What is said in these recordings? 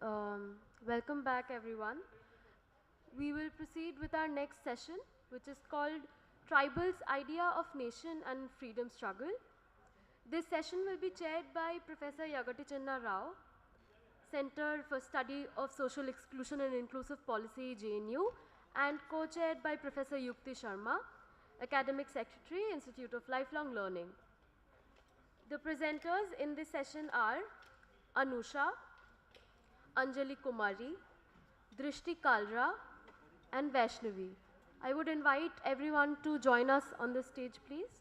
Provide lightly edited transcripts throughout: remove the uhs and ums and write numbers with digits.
Welcome back, everyone. We will proceed with our next session, which is called Tribal's Idea of Nation and Freedom Struggle. This session will be chaired by Professor Yagati Channa Rao, Center for Study of Social Exclusion and Inclusive Policy, JNU, and co-chaired by Professor Yukti Sharma, Academic Secretary, Institute of Lifelong Learning. The presenters in this session are Anusha, Anjali Kumari, Drishti Kalra, and Vaishnavi. I would invite everyone to join us on the stage, please.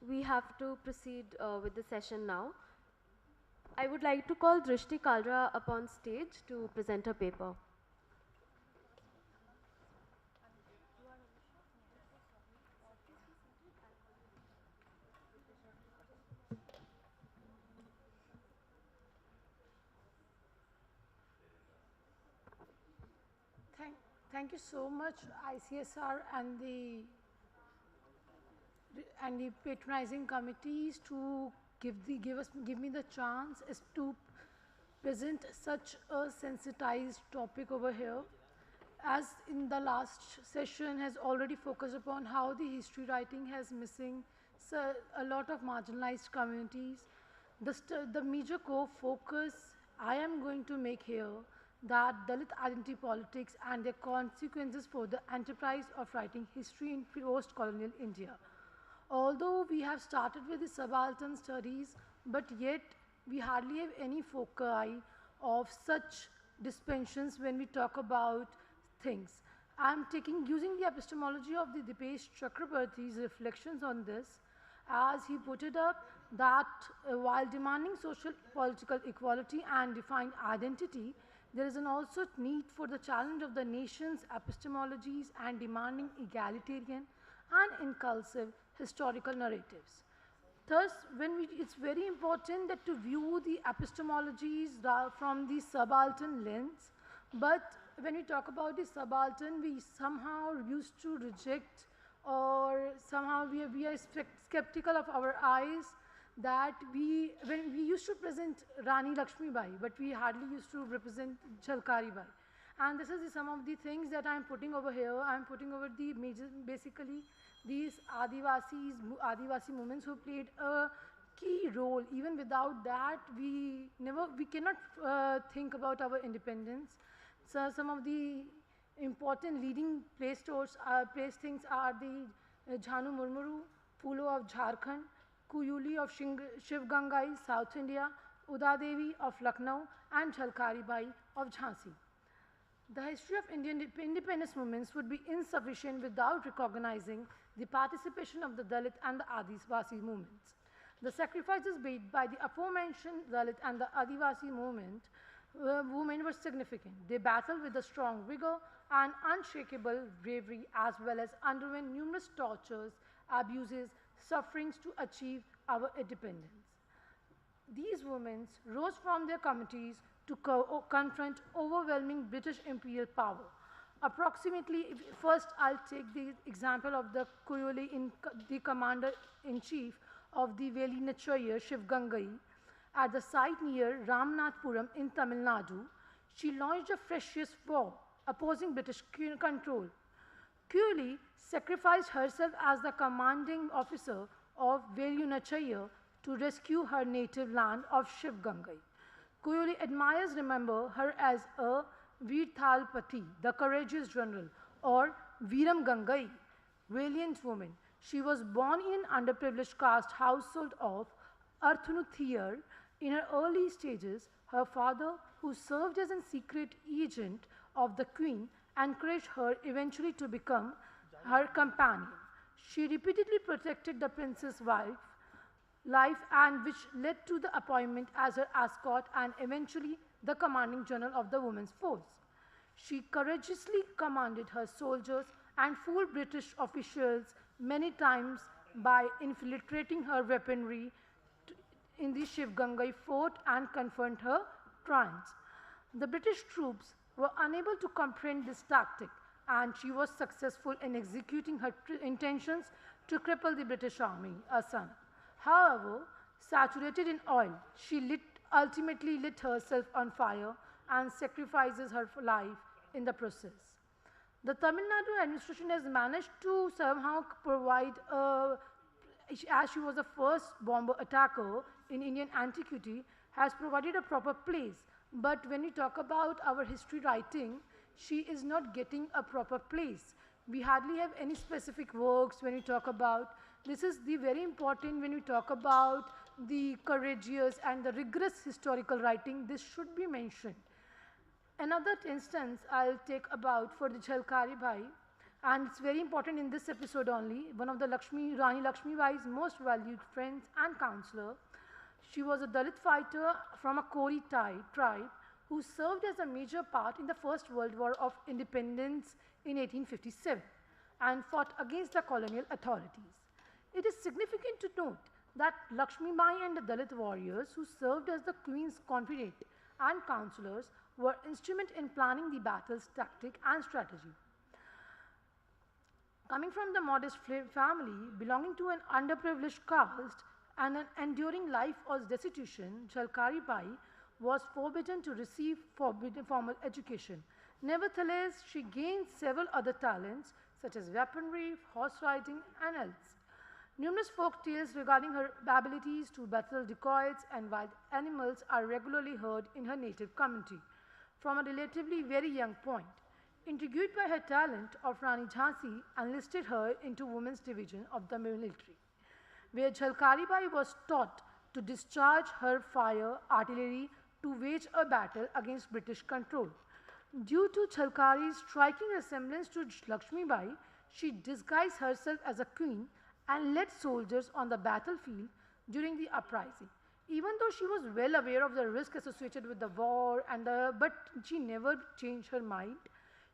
We have to proceed with the session now. I would like to call Drishti Kalra upon stage to present her paper. Thank you so much, ICSR and the patronizing committees to give me the chance is to present such a sensitized topic over here. As in the last session has already focused upon how the history writing has missing a lot of marginalized communities. The major core focus I am going to make here that Dalit identity politics and their consequences for the enterprise of writing history in post-colonial India. Although we have started with the subaltern studies, but yet we hardly have any foci of such dispensions when we talk about things. I'm using the epistemology of the Dipesh Chakrabarti's reflections on this, as he put it up that while demanding social political equality and defined identity, there is an also need for the challenge of the nation's epistemologies and demanding egalitarian and inclusive historical narratives. Thus, it's very important that to view the epistemologies from the subaltern lens, but when we talk about the subaltern, we somehow used to reject or somehow we are skeptical of our eyes that when we used to present Rani Lakshmi Bai, but we hardly used to represent Jhalkari Bai. And this is some of the things that I'm putting over here. I'm putting over the basically these Adivasi movements who played a key role. Even without that, we cannot think about our independence. So some of the important leading place things are the Jhanu Murmuru, Phulo of Jharkhand, Kuyuli of Shiv Gangai, South India, Uda Devi of Lucknow, and Jhalkari Bai of Jhansi. The history of Indian independence movements would be insufficient without recognizing the participation of the Dalit and the Adivasi movements. The sacrifices made by the aforementioned Dalit and the Adivasi women were significant. They battled with a strong vigor and unshakable bravery, as well as underwent numerous tortures, abuses, sufferings to achieve our independence. These women rose from their communities to confront overwhelming British imperial power. Approximately, first I'll take the example of the Kuyuli, the commander-in-chief of the Veli Nachaya, Shiv Gangai. At the site near Ramnathpuram in Tamil Nadu, she launched a ferocious war opposing British control. Kuyuli sacrificed herself as the commanding officer of Veli Nachaya to rescue her native land of Shiv Gangai. Kuyuli admirers remember her as a Veer Thalpati, the courageous general, or Veeram Gangai, valiant woman. She was born in an underprivileged caste household of Arthunuthiyar. In her early stages, her father, who served as a secret agent of the queen, encouraged her eventually to become her companion. She repeatedly protected the prince's life and which led to the appointment as her escort and eventually the commanding general of the women's force. She courageously commanded her soldiers and fooled British officials many times, by infiltrating her weaponry in the Shivgangai fort and confront her trance. The British troops were unable to comprehend this tactic, and she was successful in executing her intentions to cripple the British army, Assam. However, saturated in oil, she ultimately lit herself on fire and sacrifices her life in the process. The Tamil Nadu administration has managed to somehow provide as she was the first bomber attacker in Indian antiquity, has provided a proper place. But when we talk about our history writing, she is not getting a proper place. We hardly have any specific works when we talk about, this is the very important when we talk about the courageous and the rigorous historical writing, this should be mentioned. Another instance I'll take about for the Jhalkari Bai, and it's very important in this episode only, one of the Rani Lakshmi Bai's most valued friends and counselor. She was a Dalit fighter from a Kori tribe who served as a major part in the First World War of Independence in 1857 and fought against the colonial authorities. It is significant to note that Lakshmi Bai and the Dalit warriors who served as the Queen's confidant and counselors were instrumental in planning the battle's tactic and strategy. Coming from the modest family, belonging to an underprivileged caste and an enduring life of destitution, Jhalkari Bai was forbidden to receive formal education. Nevertheless, she gained several other talents such as weaponry, horse riding, and else. Numerous folk tales regarding her abilities to battle dacoits and wild animals are regularly heard in her native community from a relatively very young point. Intrigued by her talent, of Rani Jhansi enlisted her into women's division of the military, where Jhalkari Bai was taught to discharge her fire artillery to wage a battle against British control. Due to Jhalkari's striking resemblance to Lakshmi Bai, she disguised herself as a queen and led soldiers on the battlefield during the uprising. Even though she was well aware of the risk associated with the war, but she never changed her mind.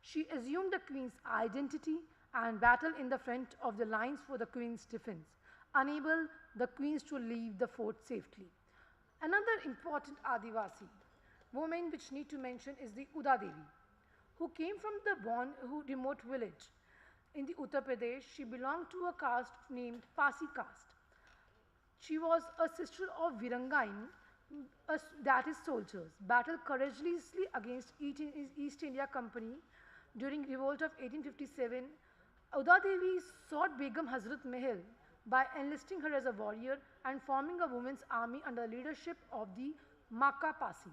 She assumed the queen's identity and battled in the front of the lines for the queen's defense, unable the queens to leave the fort safely. Another important Adivasi woman which need to mention is the Uda Devi, who came from the remote village in the Uttar Pradesh. She belonged to a caste named Pasi caste. She was a sister of Virangain, that is soldiers, battled courageously against East India Company during revolt of 1857. Uda Devi sought Begum Hazrat Mahal by enlisting her as a warrior and forming a women's army under the leadership of the Maka Pasi,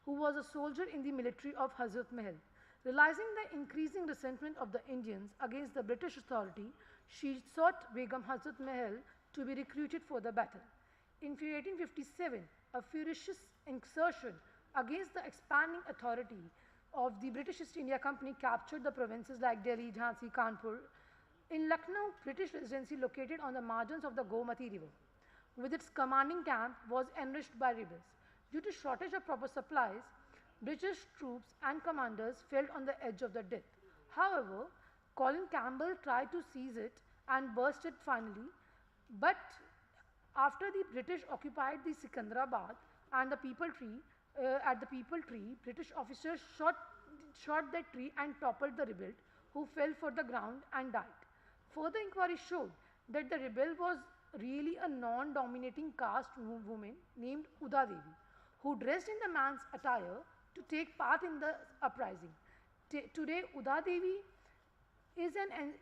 who was a soldier in the military of Hazrat Mahal. Realizing the increasing resentment of the Indians against the British authority, she sought Begum Hazrat Mahal to be recruited for the battle. In 1857, a ferocious insurrection against the expanding authority of the British East India Company captured the provinces like Delhi, Jhansi, Kanpur. In Lucknow, British residency located on the margins of the Gomati River, with its commanding camp, was enriched by rebels. Due to shortage of proper supplies, British troops and commanders felt on the edge of the death. However, Colin Campbell tried to seize it and burst it finally, but after the British occupied the Sikandrabad and the People Tree, at the People Tree, British officers shot that tree and toppled the rebel, who fell for the ground and died. Further inquiry showed that the rebel was really a non-dominating caste woman named Uda Devi, who dressed in the man's attire to take part in the uprising. Today, Uda Devi is an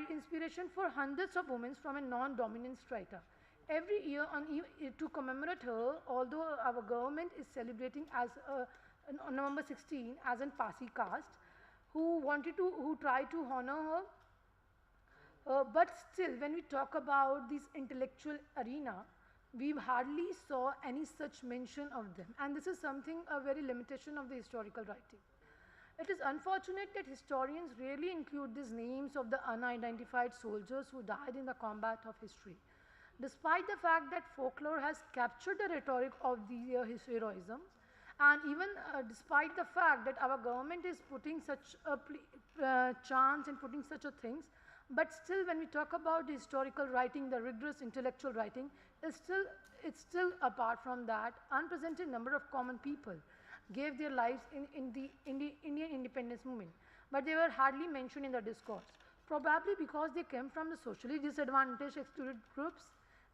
inspiration for hundreds of women from a non-dominant strata. Every year to commemorate her, although our government is celebrating as on November 16 as in Pasi caste, who tried to honor her. But still, when we talk about this intellectual arena, we hardly saw any such mention of them. And this is something, a very limitation of the historical writing. It is unfortunate that historians rarely include these names of the unidentified soldiers who died in the combat of history. Despite the fact that folklore has captured the rhetoric of his heroism, and even despite the fact that our government is putting such a chance and putting such a things, But still, when we talk about the historical writing, the rigorous intellectual writing, it's still apart from that, unprecedented number of common people gave their lives in the Indian independence movement, but they were hardly mentioned in the discourse, probably because they came from the socially disadvantaged excluded groups.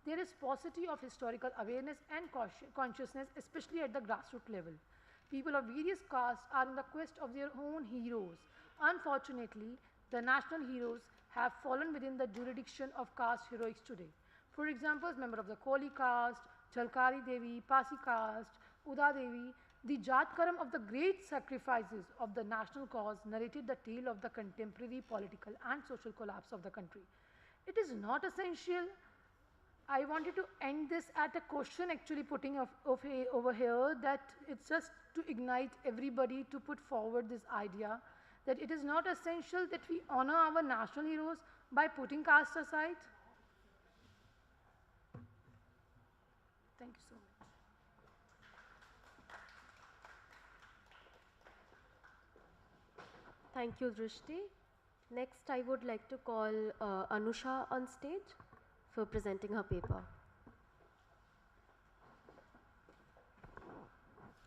There is paucity of historical awareness and consciousness, especially at the grassroots level. People of various castes are in the quest of their own heroes. Unfortunately, the national heroes have fallen within the jurisdiction of caste heroics today. For example, as member of the Koli caste, Chalkari Devi, Pasi caste, Uda Devi, the Jatkaram of the great sacrifices of the national cause narrated the tale of the contemporary political and social collapse of the country. It is not essential. I wanted to end this at a question actually putting over here, that it's just to ignite everybody to put forward this idea that it is not essential that we honor our national heroes by putting caste aside. Thank you so much. Thank you, Drishti. Next, I would like to call Anusha on stage for presenting her paper.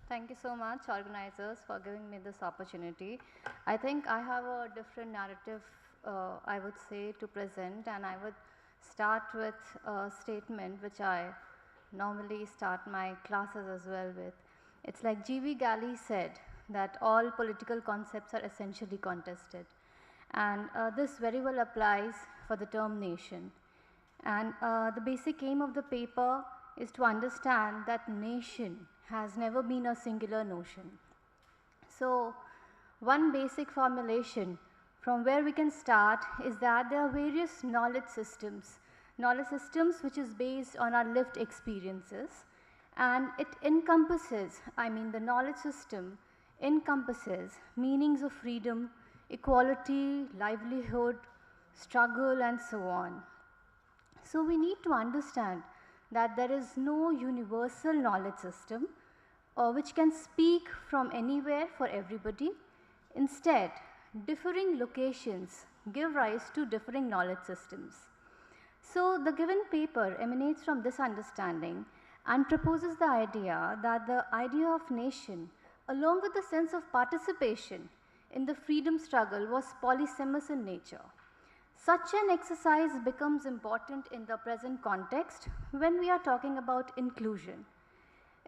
Thank you so much, organizers, for giving me this opportunity. I think I have a different narrative, I would say, to present, and I would start with a statement which I normally start my classes as well with. It's like G.V. Galley said that all political concepts are essentially contested. And this very well applies for the term nation. And the basic aim of the paper is to understand that nation has never been a singular notion. So one basic formulation from where we can start is that there are various knowledge systems which is based on our lived experiences, and it encompasses, the knowledge system encompasses meanings of freedom, equality, livelihood, struggle, and so on. So we need to understand that there is no universal knowledge system which can speak from anywhere for everybody. Instead, differing locations give rise to differing knowledge systems. So the given paper emanates from this understanding and proposes the idea that the idea of nation, along with the sense of participation in the freedom struggle, was polysemous in nature. Such an exercise becomes important in the present context when we are talking about inclusion.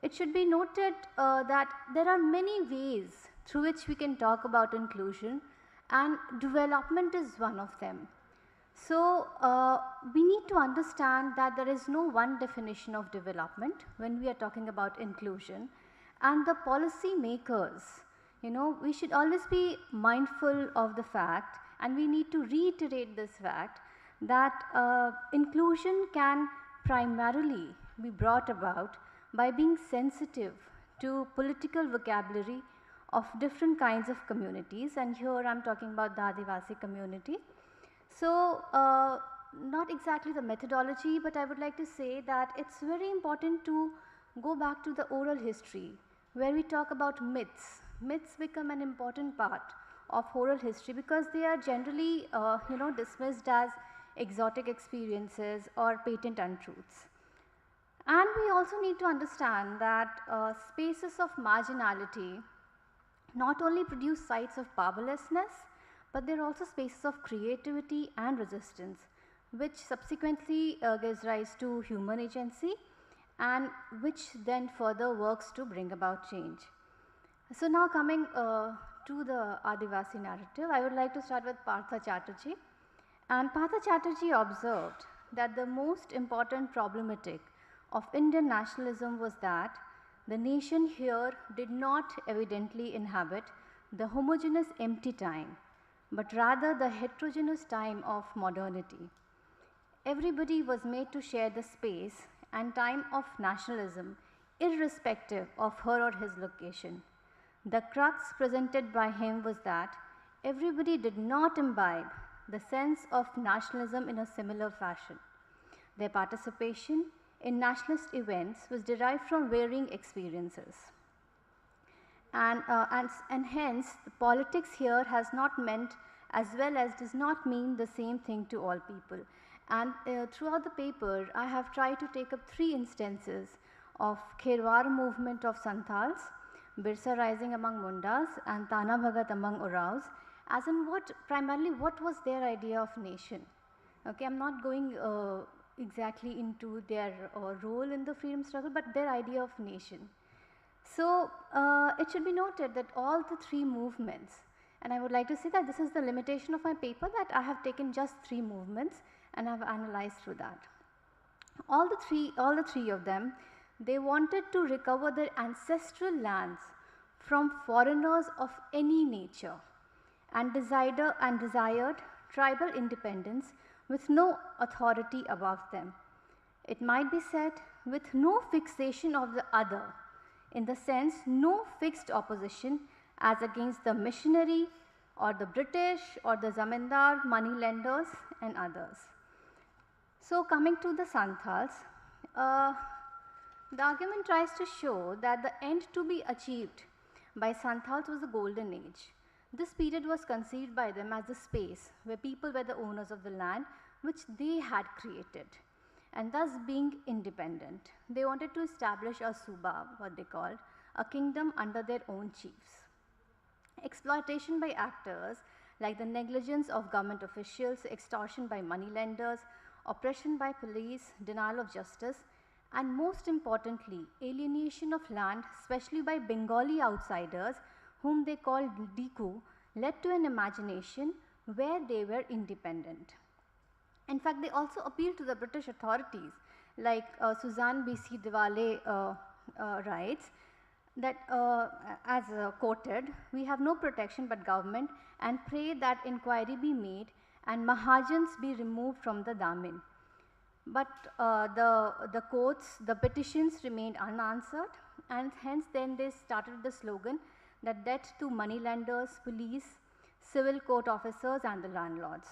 It should be noted that there are many ways through which we can talk about inclusion, and development is one of them. So we need to understand that there is no one definition of development when we are talking about inclusion, and the policy makers, we should always be mindful of the fact, and we need to reiterate this fact, that inclusion can primarily be brought about by being sensitive to political vocabulary of different kinds of communities, and here I am talking about the Adivasi community. So not exactly the methodology, but I would like to say that it's very important to go back to the oral history where we talk about myths. Myths become an important part of oral history because they are generally dismissed as exotic experiences or patent untruths. And we also need to understand that spaces of marginality not only produce sites of powerlessness, but they are also spaces of creativity and resistance, which subsequently gives rise to human agency and which then further works to bring about change. So now coming to the Adivasi narrative, I would like to start with Partha Chatterjee. And Partha Chatterjee observed that the most important problematic of Indian nationalism was that the nation here did not evidently inhabit the homogeneous empty time, but rather the heterogeneous time of modernity. Everybody was made to share the space and time of nationalism irrespective of her or his location. The crux presented by him was that everybody did not imbibe the sense of nationalism in a similar fashion. Their participation in nationalist events was derived from varying experiences. And hence, the politics here has not meant as well as does not mean the same thing to all people. And throughout the paper, I have tried to take up 3 instances of Kherwar movement of Santals, Birsa rising among Mundas, and Tana Bhagat among Oraos, as in primarily what was their idea of nation. Okay, I'm not going exactly into their role in the freedom struggle, but their idea of nation. So it should be noted that all the 3 movements, and I would like to say that this is the limitation of my paper, that I have taken just 3 movements and I have analyzed through that. All the three of them, they wanted to recover their ancestral lands from foreigners of any nature and desired tribal independence with no authority above them. It might be said with no fixation of the other, in the sense no fixed opposition as against the missionary or the British or the zamindar, money lenders and others. So coming to the Santals, the argument tries to show that the end to be achieved by Santals was the golden age. This period was conceived by them as the space where people were the owners of the land which they had created, and thus being independent. They wanted to establish a Suba, what they called, a kingdom under their own chiefs. Exploitation by actors like the negligence of government officials, extortion by moneylenders, oppression by police, denial of justice, and most importantly, alienation of land, especially by Bengali outsiders, whom they called Diku, led to an imagination where they were independent. In fact, they also appealed to the British authorities, like Suzanne B.C. Diwale writes, that as quoted, "We have no protection but government and pray that inquiry be made and Mahajans be removed from the Damin." But the quotes, the petitions remained unanswered, and hence then they started the slogan that debt to moneylenders, police, civil court officers and the landlords.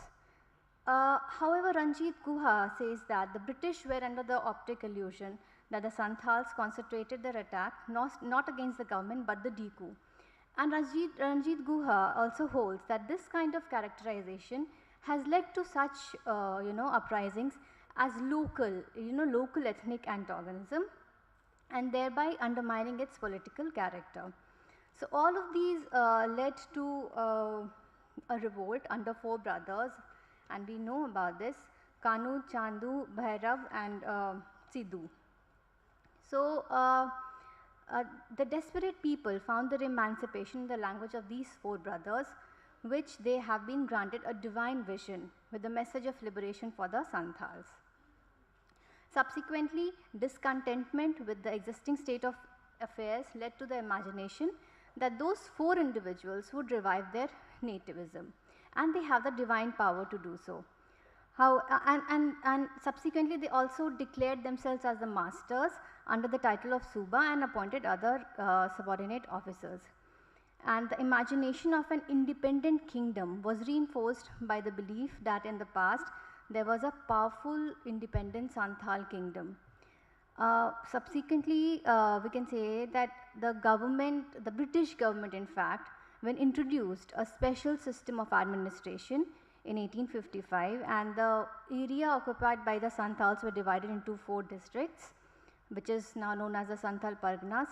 However, Ranjit Guha says that the British were under the optic illusion that the Santals concentrated their attack not against the government but the Diku. And Ranjit Guha also holds that this kind of characterization has led to such uprisings as local ethnic antagonism, and thereby undermining its political character. So all of these led to a revolt under 4 brothers, and we know about this: Kanu, Chandu, Bhairav and Sidhu. So the desperate people found their emancipation in the language of these 4 brothers, which they have been granted a divine vision with the message of liberation for the Santals. Subsequently, discontentment with the existing state of affairs led to the imagination that those 4 individuals would revive their nativism, and they have the divine power to do so. And subsequently, they also declared themselves as the masters under the title of Suba and appointed other subordinate officers. And the imagination of an independent kingdom was reinforced by the belief that in the past there was a powerful independent Santhal kingdom. Subsequently, we can say that the British government in fact, when introduced a special system of administration in 1855, and the area occupied by the Santals were divided into 4 districts, which is now known as the Santhal Parganas.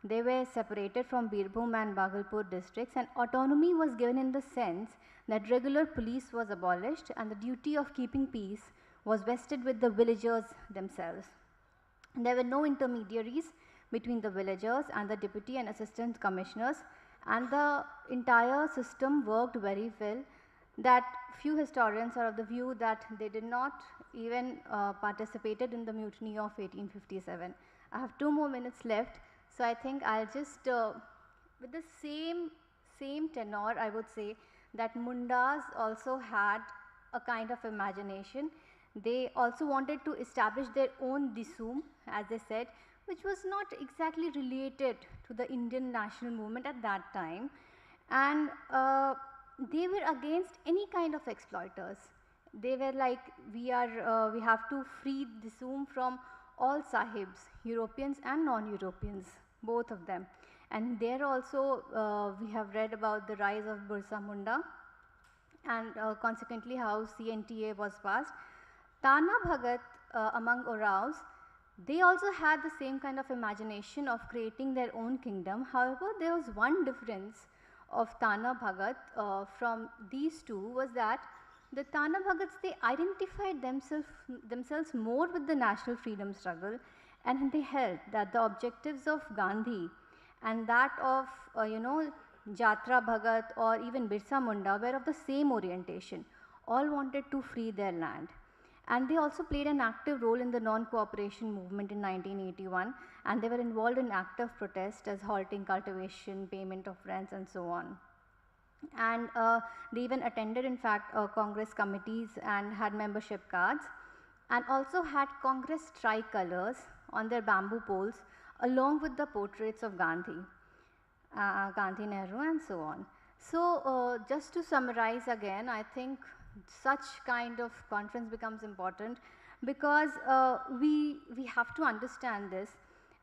They were separated from Birbhum and Bhagalpur districts, and autonomy was given in the sense that regular police was abolished and the duty of keeping peace was vested with the villagers themselves. There were no intermediaries between the villagers and the deputy and assistant commissioners, and the entire system worked very well. That few historians are of the view that they did not even participated in the mutiny of 1857. I have 2 more minutes left, so I think I'll just, with the same tenor, I would say that Mundas also had a kind of imagination. They also wanted to establish their own Disum, as they said, which was not exactly related to the Indian national movement at that time, and they were against any kind of exploiters. They were like, we have to free Disum from all sahibs, Europeans and non-Europeans, both of them. And there also we have read about the rise of Birsa Munda, and consequently how CNTA was passed. Tana Bhagat among Oraos, they also had the same kind of imagination of creating their own kingdom. However, there was one difference of Tana Bhagat from these two was that the Tana Bhagats, they identified themselves more with the national freedom struggle, and they held that the objectives of Gandhi and that of, Jatra Bhagat or even Birsa Munda were of the same orientation. All wanted to free their land. And they also played an active role in the non-cooperation movement in 1981, and they were involved in active protest as halting cultivation, payment of rents, and so on. And they even attended, in fact, Congress committees and had membership cards, and also had Congress tricolors on their bamboo poles, along with the portraits of Gandhi, Gandhi, Nehru, and so on. So just to summarize again, I think such kind of conference becomes important because we have to understand this,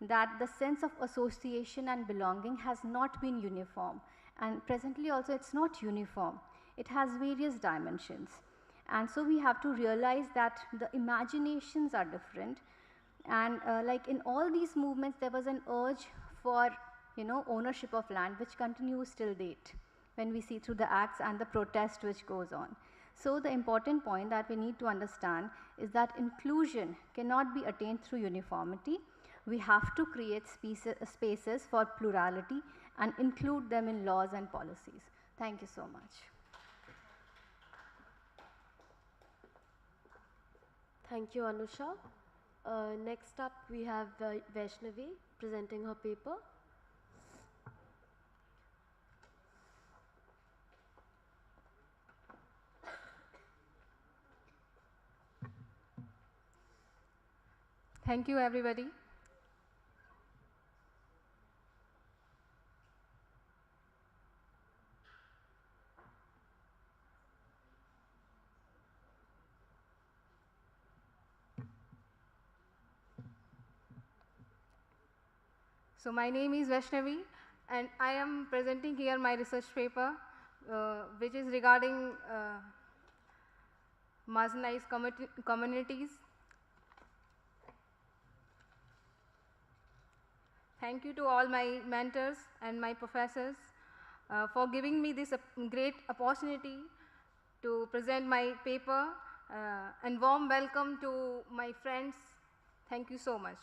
that the sense of association and belonging has not been uniform, and presently also it's not uniform. It has various dimensions, and so we have to realize that the imaginations are different, and like in all these movements there was an urge for ownership of land, which continues till date when we see through the acts and the protest which goes on. So the important point that we need to understand is that inclusion cannot be attained through uniformity. We have to create spaces for plurality and include them in laws and policies. Thank you so much. Thank you, Anusha. Next up, we have Vaishnavi presenting her paper. Thank you, everybody. So my name is Vaishnavi, and I am presenting here my research paper, which is regarding marginalized communities. Thank you to all my mentors and my professors for giving me this great opportunity to present my paper, and warm welcome to my friends. Thank you so much.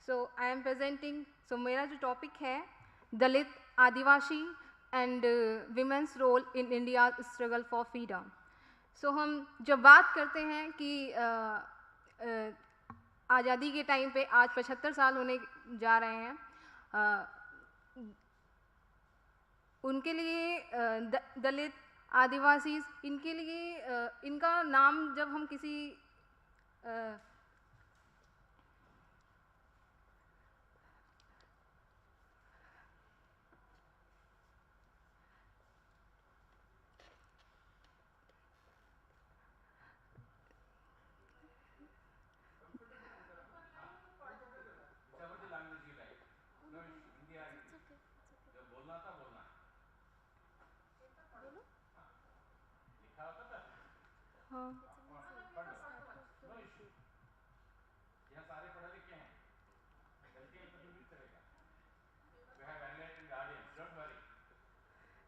So I am presenting, so मेरा जो topic है दलित आदिवासी and women's role in India's struggle for freedom. So हम जब बात करते हैं कि आज़ादी के टाइम पे आज 75 साल होने जा रहे हैं, उनके लिए दलित आदिवासी, इनके लिए इनका नाम जब हम किसी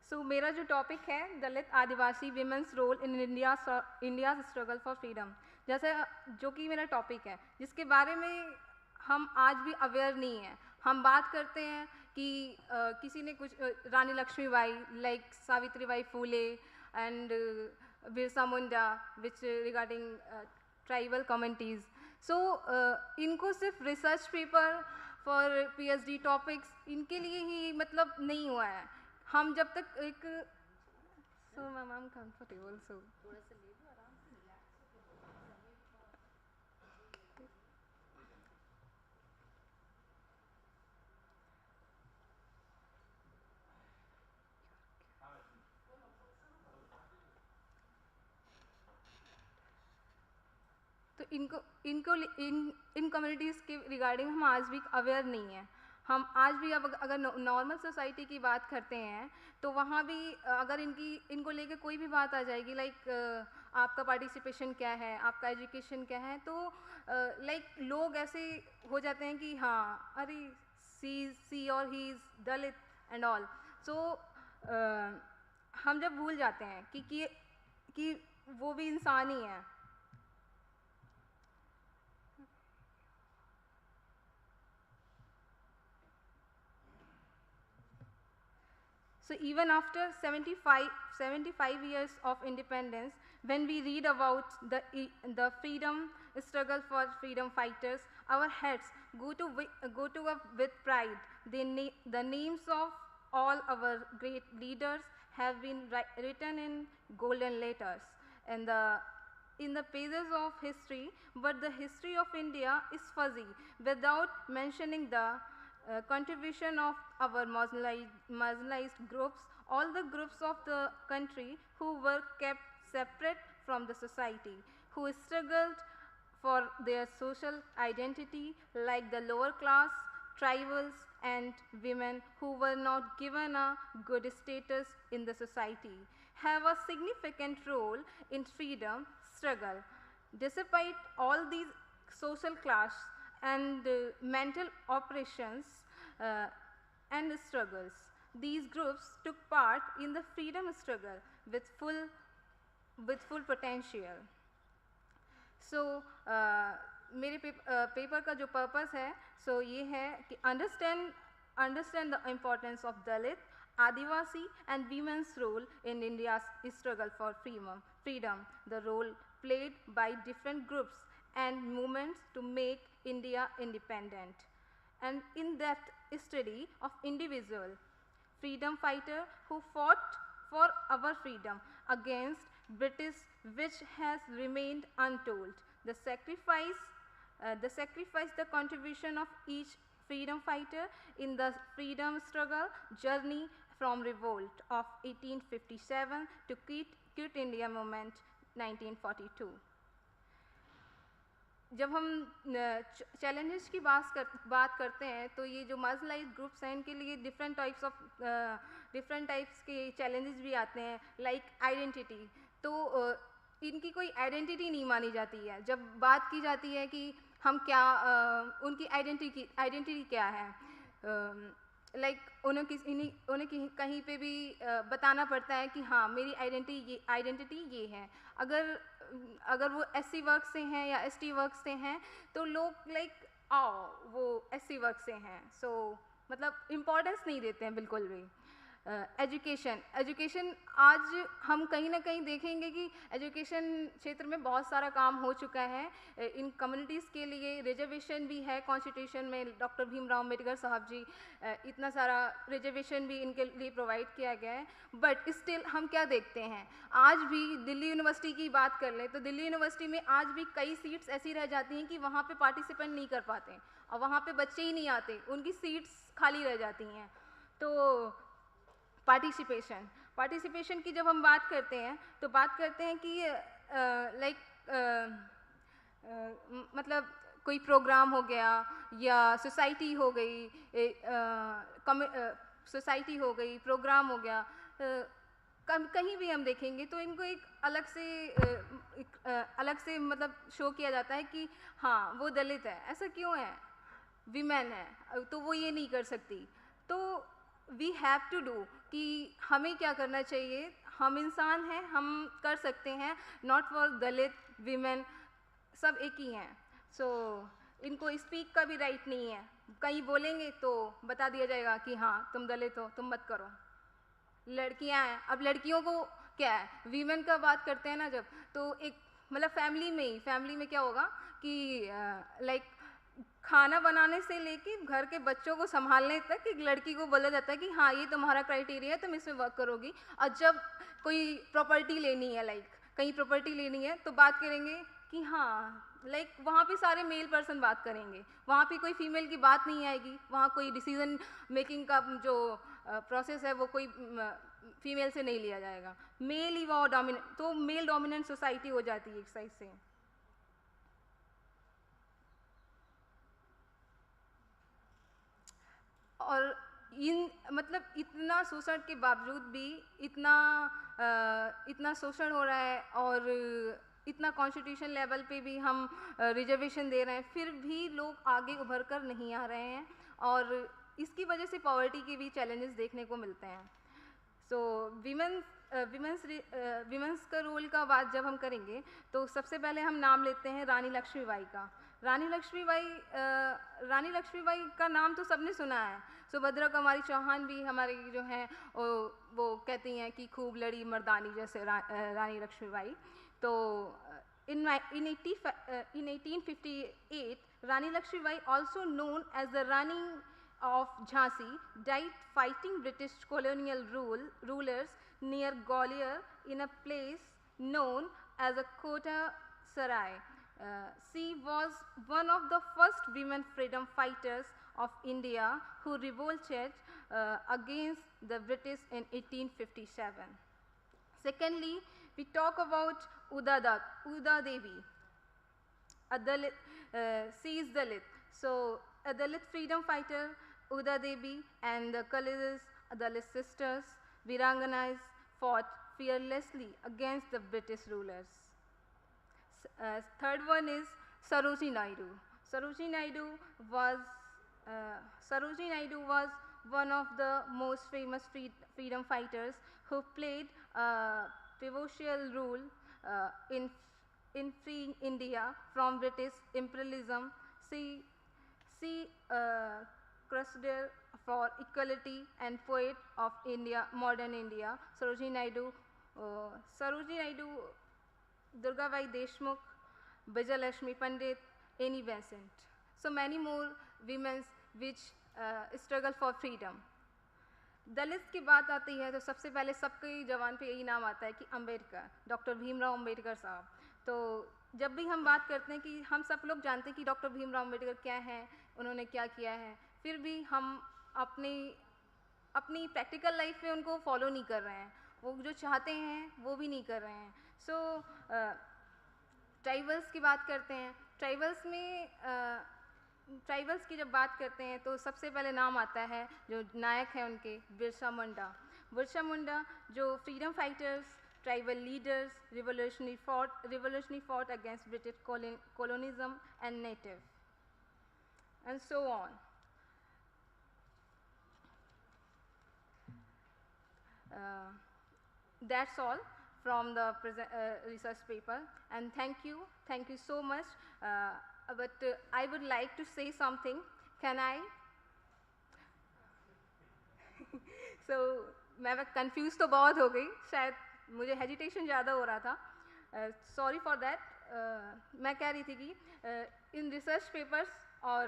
So मेरा जो टॉपिक है Dalit Adivasi women's role in India struggle for freedom, जैसे जो कि मेरा टॉपिक है, जिसके बारे में हम आज भी अवेयर नहीं हैं. हम बात करते हैं कि किसी ने कुछ Rani Lakshmibai, like Savitribai Phule and Birsa Munda, which regarding tribal communities. So इनको सिर्फ research paper for PhD topics इनके लिए ही मतलब नहीं हुआ है. हम जब तक एक मैम आई एम कंफर्टेबल, सो थोड़ा सा ले लो आराम से. तो इन कम्युनिटीज़ के रिगार्डिंग हम आज भी अवेयर नहीं हैं. हम आज भी अब अगर नॉर्मल सोसाइटी की बात करते हैं तो वहाँ भी अगर इनको लेके कोई भी बात आ जाएगी, लाइक आपका पार्टिसिपेशन क्या है, आपका एजुकेशन क्या है, तो लाइक लोग ऐसे हो जाते हैं कि हाँ अरे सी और he is Dalit and all. So हम जब भूल जाते हैं कि वो भी इंसान ही है। So even after 75 years of independence, when we read about the freedom struggle for freedom fighters, our heads go to up with pride. The names of all our great leaders have been written in golden letters in the pages of history, but the history of India is fuzzy without mentioning the contribution of our marginalized groups, all the groups of the country who were kept separate from the society, who struggled for their social identity, like the lower class, tribals, and women who were not given a good status in the society, have a significant role in freedom struggle. Despite all these social class and mental operations and struggles, these groups took part in the freedom struggle with full potential. So मेरे paper का जो purpose है सो ये है कि understand the importance of Dalit, Adivasi and women's role in India's struggle for freedom, the role played by different groups and movements to make India independent, and in-depth study of individual freedom fighter who fought for our freedom against British, which has remained untold. The sacrifice, the contribution of each freedom fighter in the freedom struggle journey from revolt of 1857 to Quit India movement 1942. जब हम challenges की बात करते हैं तो ये जो marginalised groups हैं इनके लिए डिफरेंट टाइप्स के चैलेंजेस भी आते हैं, लाइक आइडेंटिटी। तो इनकी कोई आइडेंटिटी नहीं मानी जाती है। जब बात की जाती है कि हम क्या उनकी आइडेंटिटी क्या है, लाइक उन्हें कहीं पे भी बताना पड़ता है कि हाँ मेरी आइडेंटिटी ये है। अगर वो एससी वर्ग से हैं या एसटी वर्ग से हैं तो लोग लाइक वो एससी वर्ग से हैं, सो मतलब इम्पोर्टेंस नहीं देते हैं बिल्कुल भी। एजुकेशन आज हम कहीं ना कहीं देखेंगे कि एजुकेशन क्षेत्र में बहुत सारा काम हो चुका है। इन कम्युनिटीज़ के लिए रिजर्वेशन भी है कॉन्स्टिट्यूशन में, डॉक्टर भीमराव अम्बेडकर साहब जी इतना सारा रिजर्वेशन भी इनके लिए प्रोवाइड किया गया है। बट स्टिल हम क्या देखते हैं, आज भी दिल्ली यूनिवर्सिटी की बात कर लें तो दिल्ली यूनिवर्सिटी में आज भी कई सीट्स ऐसी रह जाती हैं कि वहाँ पे पार्टिसिपेंट नहीं कर पाते और वहाँ पे बच्चे ही नहीं आते, उनकी सीट्स खाली रह जाती हैं। तो पार्टिसिपेशन की जब हम बात करते हैं तो बात करते हैं कि लाइक मतलब कोई प्रोग्राम हो गया या सोसाइटी हो गई, प्रोग्राम हो गया, कहीं भी हम देखेंगे तो इनको एक अलग से मतलब शो किया जाता है कि हाँ वो दलित है, ऐसा क्यों है, विमेन है तो वो ये नहीं कर सकती। तो वी हैव टू डू कि हमें क्या करना चाहिए, हम इंसान हैं, हम कर सकते हैं, नॉट फॉर दलित विमेन, सब एक ही हैं। सो इनको स्पीक का भी राइट नहीं है, कहीं बोलेंगे तो बता दिया जाएगा कि हाँ तुम दलित हो, तुम मत करो। लड़कियां हैं, अब लड़कियों को क्या है, वीमेन का बात करते हैं ना जब, तो एक मतलब फैमिली में क्या होगा कि लाइक खाना बनाने से लेके घर के बच्चों को संभालने तक एक लड़की को बोला जाता है कि हाँ ये तुम्हारा क्राइटेरिया है, तुम इसमें वर्क करोगी। और जब कोई प्रॉपर्टी लेनी है, लाइक कहीं प्रॉपर्टी लेनी है तो बात करेंगे कि हाँ लाइक वहाँ पे सारे मेल पर्सन बात करेंगे, वहाँ पे कोई फीमेल की बात नहीं आएगी, वहाँ कोई डिसीजन मेकिंग का जो प्रोसेस है वो कोई फीमेल से नहीं लिया जाएगा, मेल ही वो डोमिनेंट, तो मेल डोमिनेंट सोसाइटी हो जाती है एक साइड से। और मतलब इतना शोषण के बावजूद भी इतना शोषण हो रहा है और इतना कॉन्स्टिट्यूशन लेवल पे भी हम रिजर्वेशन दे रहे हैं, फिर भी लोग आगे उभर कर नहीं आ रहे हैं और इसकी वजह से पॉवर्टी के भी चैलेंजेस देखने को मिलते हैं। सो विमेंस का रोल का बात जब हम करेंगे तो सबसे पहले हम नाम लेते हैं रानी लक्ष्मीबाई का। रानी लक्ष्मीबाई का नाम तो सबने सुना है। सुभद्रा कुमारी चौहान भी हमारी जो हैं वो कहती हैं कि खूब लड़ी मर्दानी जैसे रानी लक्ष्मीबाई। तो in 1858, Rani Lakshmibai, also known as the Rani of Jhansi, died fighting British colonial rulers near Gwalior in a place known as a Kota Sarai. She was one of the first women freedom fighters of India who revolted against the British in 1857. Secondly, we talk about Uda Devi. She is Dalit. So, a Dalit freedom fighter, Uda Devi, and the Kalidas, Dalit sisters, Viranganas, fought fearlessly against the British rulers. Third one is Sarojini Naidu. Sarojini Naidu was one of the most famous freedom fighters who played a pivotal role in freeing India from British imperialism. She crusader for equality and poet of India, modern India. Sarojini Naidu, Durgabai Deshmukh, Vijayalakshmi Pandit, Annie Besant. So many more women which struggle for freedom. दलित की बात आती है तो सबसे पहले सबके जवान पे यही नाम आता है कि अम्बेडकर, डॉक्टर भीमराव अम्बेडकर साहब। तो जब भी हम बात करते हैं कि हम सब लोग जानते हैं कि डॉक्टर भीमराव अम्बेडकर क्या हैं, उन्होंने क्या किया है, फिर भी हम अपनी प्रैक्टिकल लाइफ में उनको फॉलो नहीं कर रहे हैं, वो जो चाहते हैं वो भी नहीं कर रहे हैं। सो ट्राइबल्स की बात करते हैं। ट्राइबल्स की जब बात करते हैं तो सबसे पहले नाम आता है जो नायक हैं उनके, बिरसा मुंडा। बिरसा मुंडा जो freedom fighters, tribal leaders, revolutionary fought against British colonialism and native, and so on. That's all from the research paper, and thank you so much. But I would like to say something. Can I? So मैं confuse तो बहुत हो गई, शायद मुझे hesitation ज़्यादा हो रहा था, सॉरी फॉर दैट। मैं कह रही थी कि इन रिसर्च पेपर्स और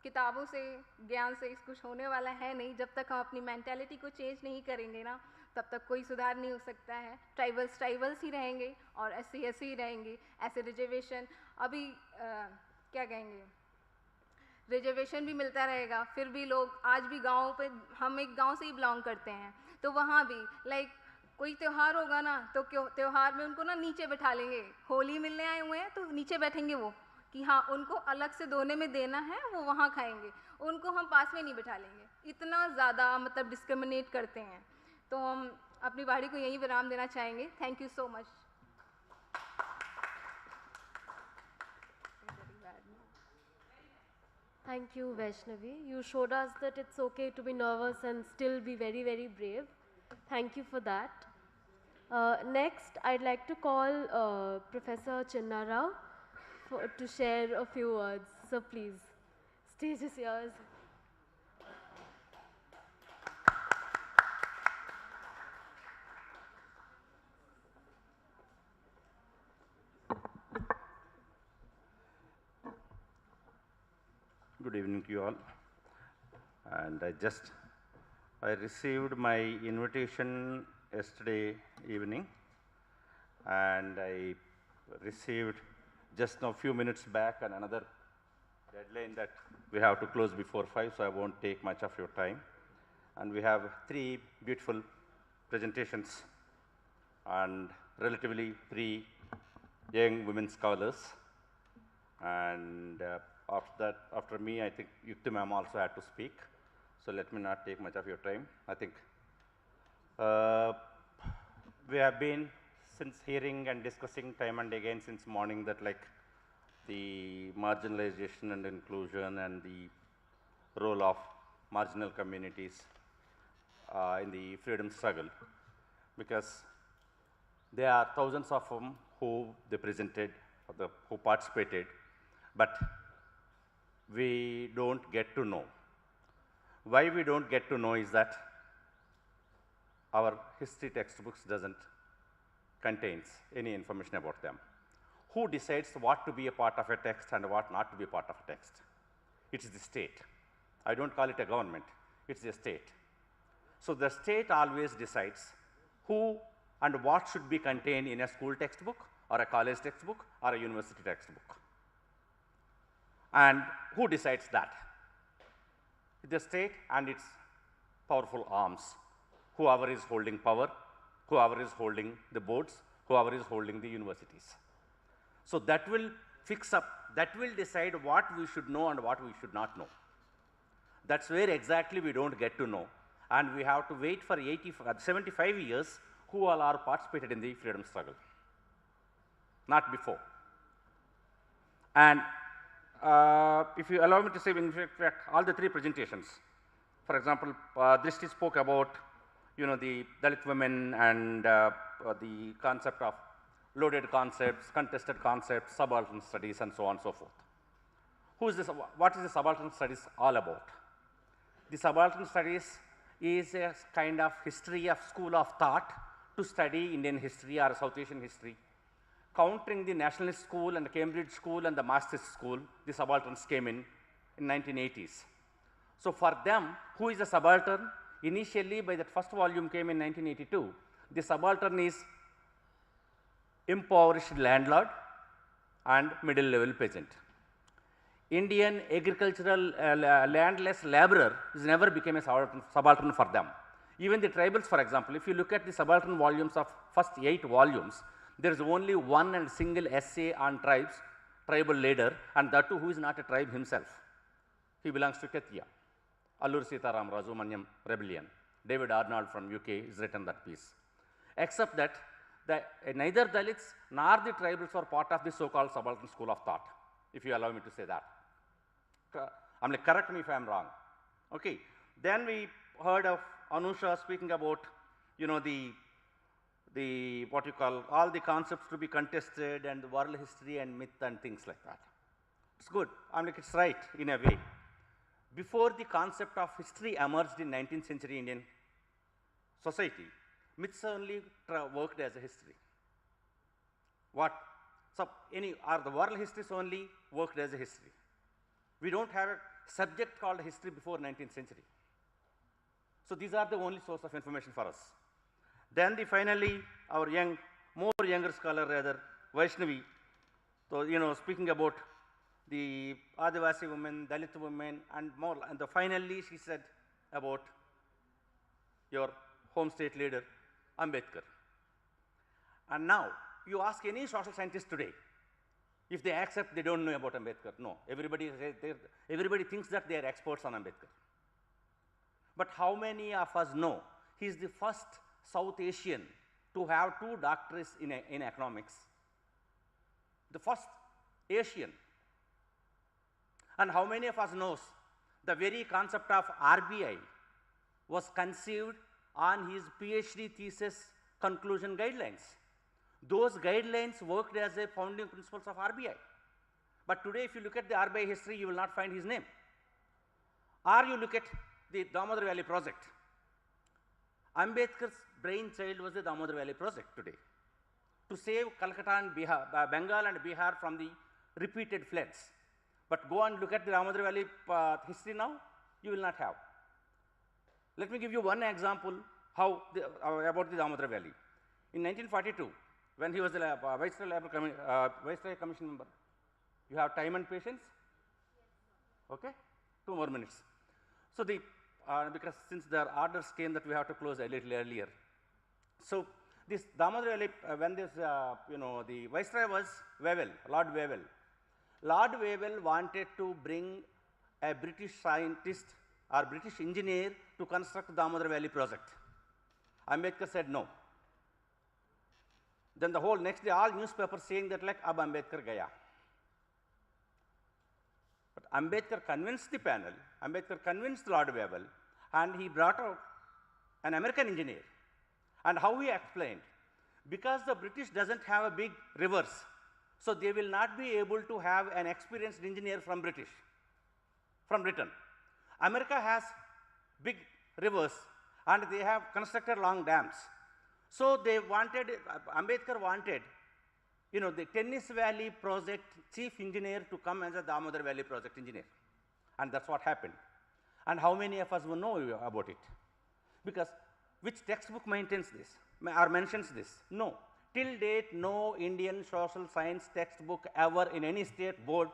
किताबों से, ज्ञान से कुछ होने वाला है नहीं। जब तक हम अपनी मेंटालिटी को चेंज नहीं करेंगे ना, तब तक कोई सुधार नहीं हो सकता है। ट्राइबल्स ही रहेंगे और ऐसे ही रहेंगे। ऐसे रिजर्वेशन अभी क्या कहेंगे, रिजर्वेशन भी मिलता रहेगा, फिर भी लोग आज भी गाँव पे, हम एक गाँव से ही बिलोंग करते हैं, तो वहाँ भी लाइक कोई त्यौहार होगा ना तो त्यौहार में उनको ना नीचे बैठा लेंगे। होली मिलने आए हुए हैं तो नीचे बैठेंगे वो कि हाँ उनको अलग से दोने में देना है, वो वहाँ खाएंगे, उनको हम पास में नहीं बैठा लेंगे। इतना ज़्यादा मतलब डिस्क्रिमिनेट करते हैं। तो हम अपनी वाणी को यहीं विराम देना चाहेंगे। Thank you so much. Thank you, Vaishnavi. You showed us that it's okay to be nervous and still be very, very brave. Thank you for that. Next, I'd like to call Professor Chinna Rao to share a few words. So please, stage is yours. Good evening to you all. And I received my invitation yesterday evening, and I received just a few minutes back and another deadline that we have to close before 5, so I won't take much of your time. And we have 3 beautiful presentations and relatively 3 young women scholars. And after me, I think Yukti ma'am also had to speak. so let me not take much of your time. I think uh, we have been since hearing and discussing time and again since morning that like the marginalization and inclusion and the role of marginal communities in the freedom struggle, because there are thousands of them who they presented, or who participated, but we don't get to know. Why we don't get to know is that our history textbooks doesn't contains any information about them. Who decides what to be a part of a text and what not to be a part of a text? It is the state. I don't call it a government, it's the state. So the state always decides who and what should be contained in a school textbook or a college textbook or a university textbook. And who decides that? The state and its powerful arms, whoever is holding power, whoever is holding the boards, whoever is holding the universities. So that will fix up, that will decide what we should know and what we should not know. That's where exactly we don't get to know. And we have to wait for 75 years who all are participated in the freedom struggle, not before. And if you allow me to say, in fact, all the three presentations, for example, Drishti spoke about, you know, the Dalit women and the concept of loaded concepts, contested concepts, subaltern studies, and so on and so forth. Who is this? What is the subaltern studies all about? The subaltern studies is a kind of history of school of thought to study Indian history or South Asian history. Countering the nationalist school and the Cambridge school and the Marxist school, the subalterns came in 1980s. So for them, who is a subaltern? Initially, by that first volume came in 1982, the subaltern is impoverished landlord and middle level peasant. Indian agricultural landless laborer has never become a subaltern for them. Even the tribals, for example, if you look at the subaltern volumes of first 8 volumes, there is only one and single essay on tribes, tribal leader, and that too who is not a tribe himself. He belongs to Ketia. Allur Sitaram Rajumanyam Rebellion. David Arnold from UK has written that piece. Except that neither Dalits nor the tribals were part of the so-called subaltern school of thought, if you allow me to say that. I'm like, correct me if I'm wrong. Okay. Then we heard of Anusha speaking about, you know, the what you call all the concepts to be contested and the world history and myth and things like that. It's good. I'm like, it's right in a way. Before the concept of history emerged in 19th century Indian society, myths only worked as a history. What? So the world histories only worked as a history. We don't have a subject called history before 19th century. So these are the only source of information for us. Then finally, our younger scholar rather, Vaishnavi, so, you know, speaking about the Adivasi women, Dalit women, and more. And finally, she said about your home state leader, Ambedkar. And now, you ask any social scientist today, if they accept they don't know about Ambedkar. No, everybody thinks that they are experts on Ambedkar. But how many of us know he is the first South Asian to have 2 doctorates in economics? The first Asian. And how many of us knows the very concept of RBI was conceived on his PhD thesis conclusion guidelines? Those guidelines worked as a founding principles of RBI. But today, if you look at the RBI history, you will not find his name. Or you look at the Damodar Valley project. Ambedkar's brainchild was the Damodar Valley project today, to save Calcutta and Bengal and Bihar from the repeated floods. But go and look at the Damodar Valley history now, you will not have. Let me give you one example about the Damodar Valley. In 1942, when he was the Viceroy Commission member, you have time and patience? Okay, 2 more minutes. So because since the orders came that we have to close a little earlier. So this Damodar Valley, when this, the Viceroy was Wavell, Lord Wavell. Lord Wavell wanted to bring a British scientist or British engineer to construct the Damodar Valley project. Ambedkar said no. Then the whole next day, all newspapers saying that like, ab Ambedkar gaya. But Ambedkar convinced the panel, Ambedkar convinced Lord Wavell, and he brought out an American engineer. And how he explained, because the British doesn't have a big rivers, so they will not be able to have an experienced engineer from Britain. America has big rivers and they have constructed long dams. So they wanted, Ambedkar wanted, you know, the Tennis Valley project chief engineer to come as a Damodar Valley project engineer. And that's what happened. And how many of us will know about it? Because which textbook maintains this or mentions this? No. Till date, no Indian social science textbook ever in any state board,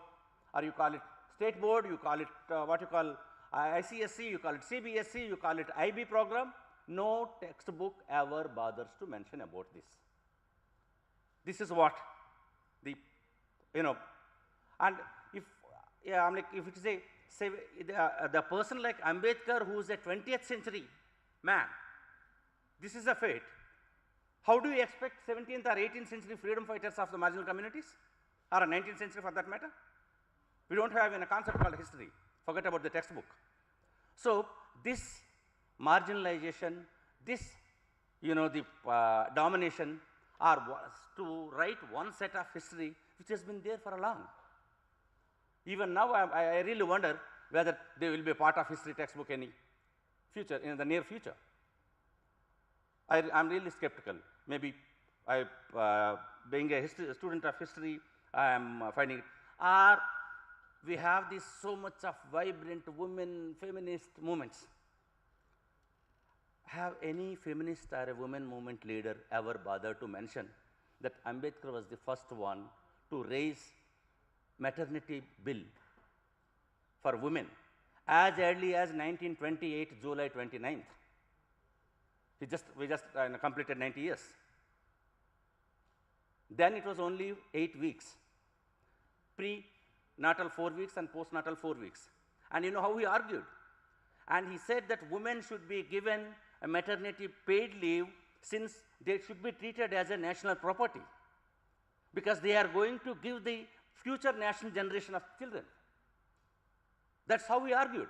or you call it state board, you call it what you call ICSE, you call it CBSE, you call it IB program. No textbook ever bothers to mention about this. This is what the, you know, and if, yeah, I'm like, if it is a, say, the person like Ambedkar, who is a 20th century man, this is a fate. How do you expect 17th or 18th century freedom fighters of the marginal communities, or a 19th century for that matter? We don't have a concept called history. Forget about the textbook. So this marginalization, this, you know, the domination, are to write one set of history which has been there for a long. Even now, I really wonder whether they will be a part of history textbook in the near future. I'm really skeptical. Maybe being a student of history, I am finding it. Or we have this so much of vibrant women, feminist movements. Have any feminist or a women movement leader ever bothered to mention that Ambedkar was the first one to raise maternity bill for women as early as 1928, July 29th? We just completed 90 years. Then it was only 8 weeks, pre-natal 4 weeks and post-natal 4 weeks. And you know how he argued? And he said that women should be given a maternity paid leave since they should be treated as a national property, because they are going to give the future national generation of children. That's how he argued.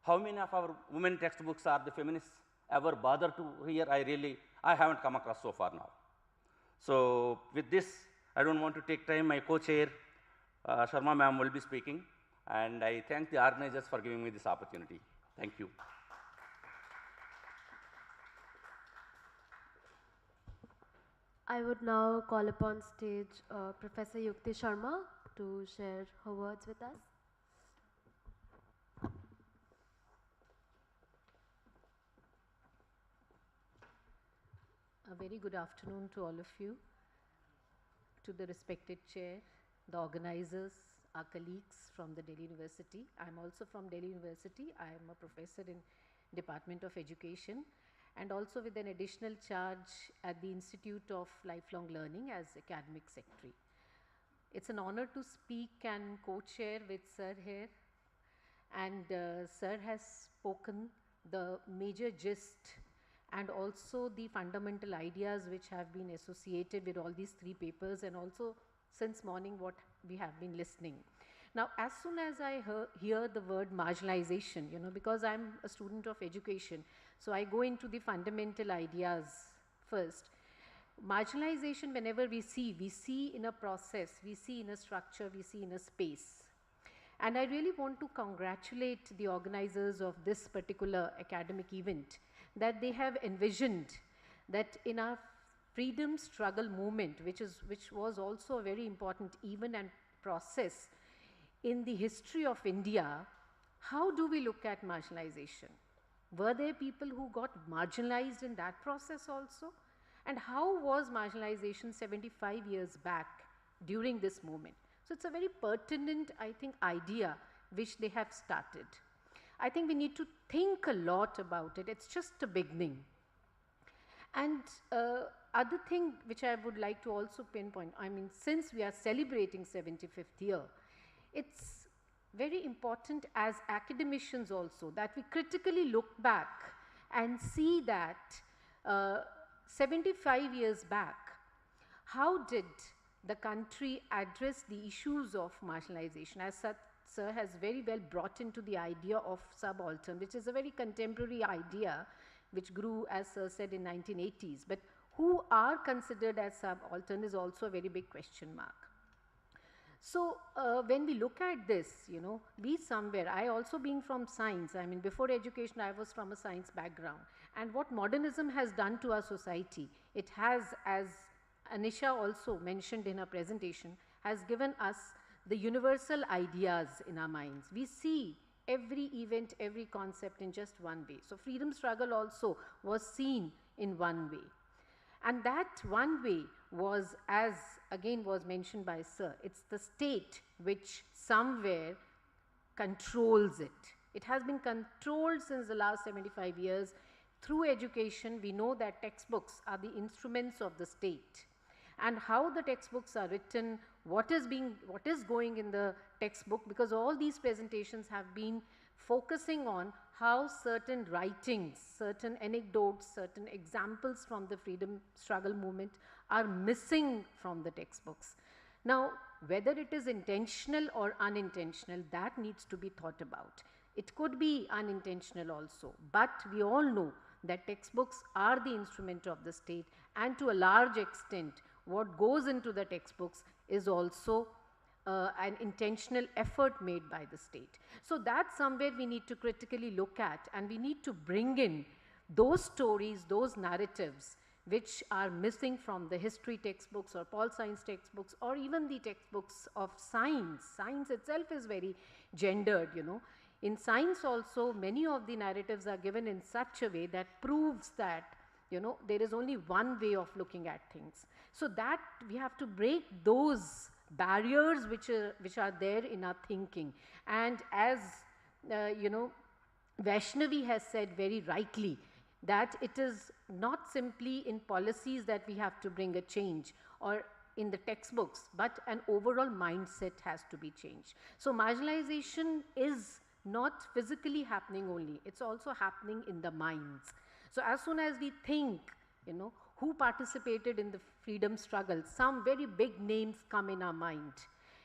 How many of our women textbooks are the feminists ever bother to hear? I haven't come across so far now. So with this, I don't want to take time. My co-chair, Sharma ma'am, will be speaking, and I thank the organizers for giving me this opportunity. Thank you. I would now call upon stage Professor Yukti Sharma to share her words with us. A very good afternoon to all of you, to the respected chair, the organizers, our colleagues from the Delhi University. I am also from Delhi University. I am a professor in Department of Education and also with an additional charge at the Institute of Lifelong Learning as academic secretary. It's an honor to speak and co-chair with Sir here, and Sir has spoken the major gist and also the fundamental ideas which have been associated with all these three papers, and also since morning what we have been listening. Now, as soon as I hear the word marginalization, you know, because I'm a student of education, so I go into the fundamental ideas first. Marginalization, whenever we see in a process, we see in a structure, we see in a space. And I really want to congratulate the organizers of this particular academic event, that they have envisioned that in our freedom struggle movement, which was also a very important event and process in the history of India, how do we look at marginalization? Were there people who got marginalized in that process also? And how was marginalization 75 years back during this moment? So it's a very pertinent, I think, idea which they have started. I think we need to think a lot about it. It's just a beginning. And other thing which I would like to also pinpoint, I mean, since we are celebrating 75th year, it's very important as academicians also, that we critically look back and see that 75 years back, how did the country address the issues of marginalization? As Sir has very well brought into the idea of subaltern, which is a very contemporary idea which grew, as Sir said, in 1980s. But who are considered as subaltern is also a very big question mark. So when we look at this, you know, be somewhere, I also being from science, I mean before education I was from a science background, and what modernism has done to our society, it has, as Anisha also mentioned in her presentation, has given us the universal ideas in our minds. We see every event, every concept in just one way. So freedom struggle also was seen in one way. And that one way was, as again was mentioned by Sir, it's the state which somewhere controls it. It has been controlled since the last 75 years. Through education, we know that textbooks are the instruments of the state. And how the textbooks are written, what is going in the textbook, because all these presentations have been focusing on how certain writings, certain anecdotes, certain examples from the freedom struggle movement are missing from the textbooks. Now, whether it is intentional or unintentional, that needs to be thought about. It could be unintentional also, but we all know that textbooks are the instrument of the state, and to a large extent, what goes into the textbooks is also an intentional effort made by the state. So that's somewhere we need to critically look at, and we need to bring in those stories, those narratives which are missing from the history textbooks or pol science textbooks, or even the textbooks of science. Science itself is very gendered, you know. In science also, many of the narratives are given in such a way that proves that, you know, there is only one way of looking at things. So that we have to break those barriers which are there in our thinking. And as you know, Vaishnavi has said very rightly, that it is not simply in policies that we have to bring a change or in the textbooks, but an overall mindset has to be changed. So marginalization is not physically happening only, it's also happening in the minds. So as soon as we think, you know, who participated in the freedom struggle, some very big names come in our mind.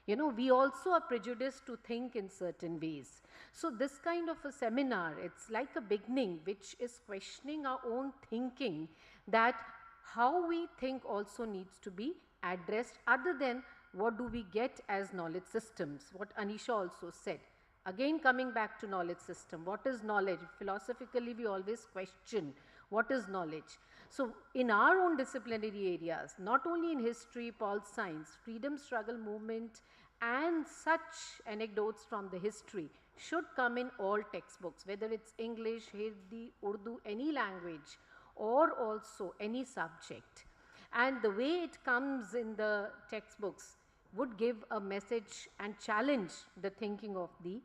You know, we also are prejudiced to think in certain ways. So this kind of a seminar, it's like a beginning which is questioning our own thinking, that how we think also needs to be addressed, other than what do we get as knowledge systems, what Anisha also said. Again, coming back to knowledge system, what is knowledge? Philosophically, we always question what is knowledge. So in our own disciplinary areas, not only in history, pol science, freedom struggle movement and such anecdotes from the history should come in all textbooks, whether it's English, Hindi, Urdu, any language, or also any subject. And the way it comes in the textbooks would give a message and challenge the thinking of the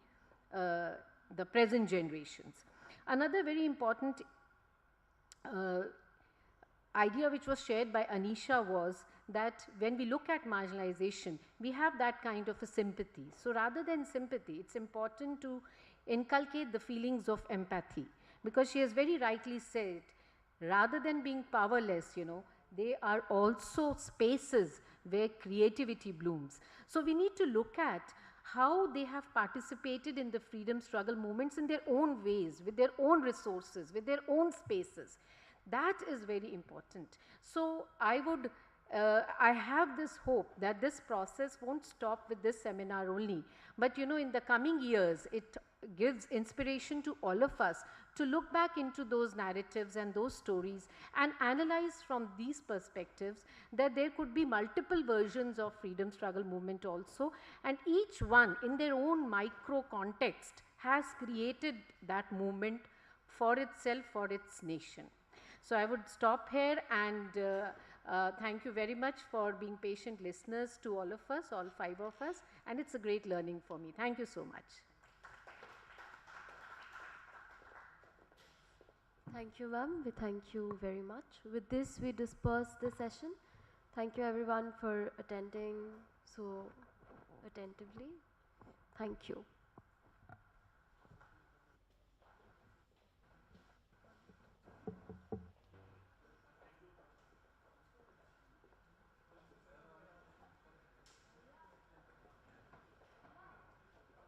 present generations. Another very important idea which was shared by Anisha was that when we look at marginalization, we have that kind of a sympathy. So rather than sympathy, it's important to inculcate the feelings of empathy, because she has very rightly said, rather than being powerless, you know, they are also spaces where creativity blooms. So we need to look at how they have participated in the freedom struggle movements in their own ways, with their own resources, with their own spaces. That is very important. So I have this hope that this process won't stop with this seminar only, but you know, in the coming years, it gives inspiration to all of us to look back into those narratives and those stories and analyze from these perspectives that there could be multiple versions of freedom struggle movement also, and each one in their own micro context has created that movement for itself, for its nation. So I would stop here, and thank you very much for being patient listeners to all of us, all 5 of us, and it's a great learning for me. Thank you so much. Thank you, ma'am. We thank you very much. With this, we disperse the session. Thank you, everyone, for attending so attentively. Thank you.